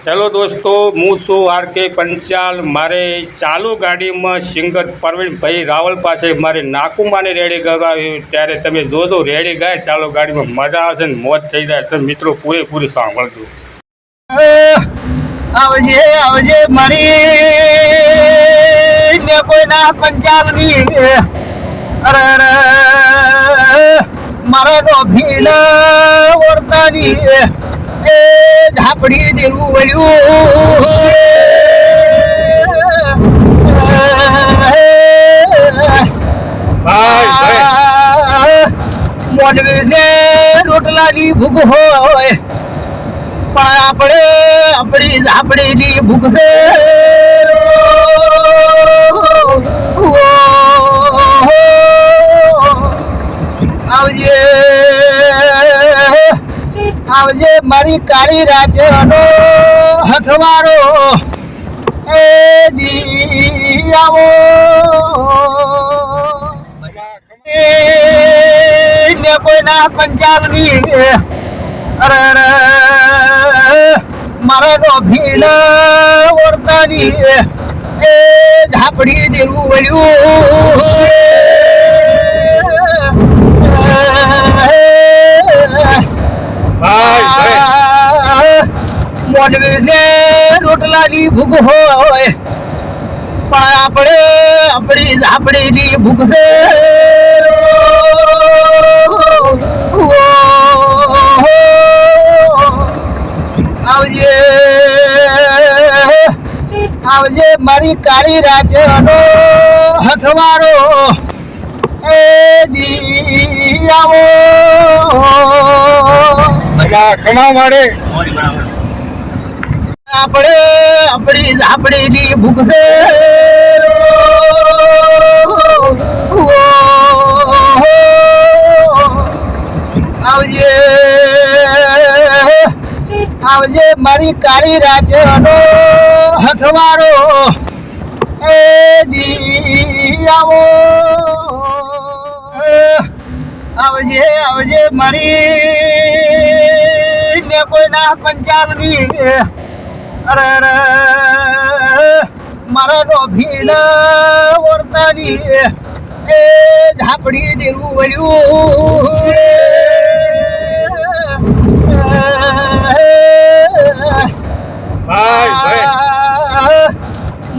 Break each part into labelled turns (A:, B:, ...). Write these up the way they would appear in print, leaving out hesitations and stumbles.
A: Hello દોસ્તો, હું છું આર.કે. પંચાલ. મારે ચાલુ ગાડીમાં સિંગર પરવીનભાઈ રાવલ પાસે મારે નાકુમાને રેડી ગવાવ્યું ત્યારે તમે જોજો રેડી ગાય ચાલુ ગાડીમાં મજા આવશે ને મોજ થઈ જાય. તો મિત્રો પૂરેપૂરી સાંભળજો.
B: આવજે આવજે મારી ને કોઈના પંચાલની અરે અરે મારે નો ભીલ વર્તાની એ ઝાપડી દેવું વળ્યું મોડવી ને રોટલાની ભૂખ હોય પણ આપણે આપણી ઝાપડીની ભૂખ છે. આવજે આવજે મારી કાળી રાજનો હથવારો એ દી આવો ને કોઈના પંચાલની અરે અરે મારે નો ભીલ વર્તાની એ ઝાપડી દેવું વળ્યું મોડવી ને રોટલાની ભૂખ હોય પણ આપણે આપણી ઝાપડીની ભૂખ છે. આવજે આવજે મારી કાળી રાજનો હથવારો એ દી આવો
A: ખમા મારે
B: આપણે આપણી ઝાપડીની ભૂખ છે. આવજે આવજે મારી કાળી રાજનો હથવારો એ દી આવો આવજે આવજે મારી ને કોઈના પંચાલની અરે અરે મારે નો ભીલ વર્તાની એ ઝાપડી દેવું વળ્યું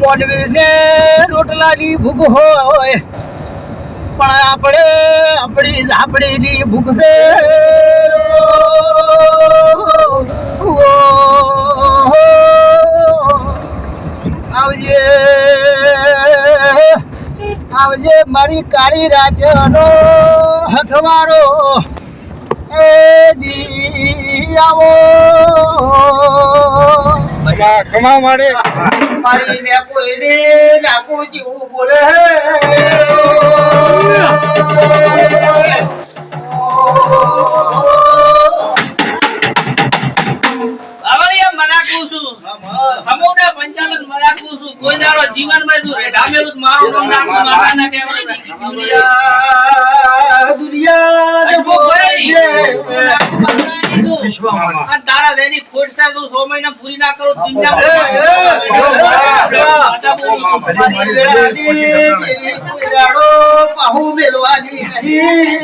B: મોડવી ને રોટલાની ભૂખ હોય પણ આપણે આપણી ઝાપડીની ભૂખ છે. આવજે આવજે મારી કાળી રાજનો હથવારો એ દી આવો
A: ખમા મારે
B: મારી ને કોઈને નાખું જીવું બોલે
C: કોઈ દાડો જીવનમાં ગામેલું મારું નામ મારાના કહેવાય દુનિયા તારા લેની ખોટ સા તું 100 મહિના પૂરી ના કરો
B: દુનિયા પાહુ મેલવાની નહીં